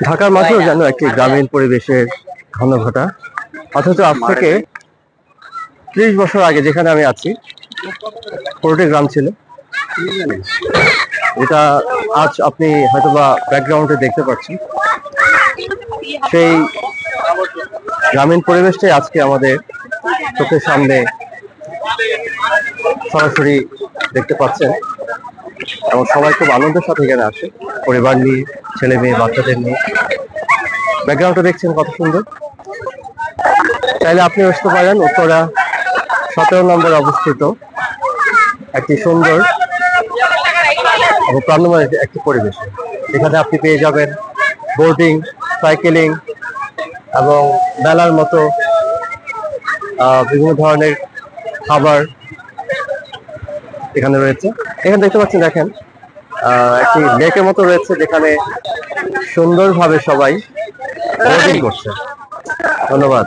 ঢাকার মাঝেও যেন একটি গ্রামীণ পরিবেশের ঘনঘটা, অথচ আজ থেকে 30 বছর আগে যেখানে আমি আছি পুরোটি গ্রাম ছিল। এটা আজ আপনি হয়তোবা ব্যাকগ্রাউন্ডে দেখতে পাচ্ছেন, সেই গ্রামীণ পরিবেশটাই আজকে আমাদের চোখের সামনে সরাসরি দেখতে পাচ্ছেন, এবং সবাই খুব আনন্দের সাথে এখানে আসে পরিবার নিয়ে, ছেলে মেয়ে বাচ্চাদের নিয়ে। ব্যাকগ্রাউন্ডটা দেখছেন কত সুন্দর। চাইলে আপনি আসতে পারেন উত্তরা 17 নম্বরে অবস্থিত একটি সুন্দর এবং প্রাণময় একটি পরিবেশ। এখানে আপনি পেয়ে যাবেন বোটিং, সাইকেলিং এবং মেলার মতো বিভিন্ন ধরনের খাবার এখানে রয়েছে। এখানে দেখতে পাচ্ছেন, দেখেন একটি লেকের মতো রয়েছে যেখানে সুন্দরভাবে সবাই বোটিং করছে। ধন্যবাদ।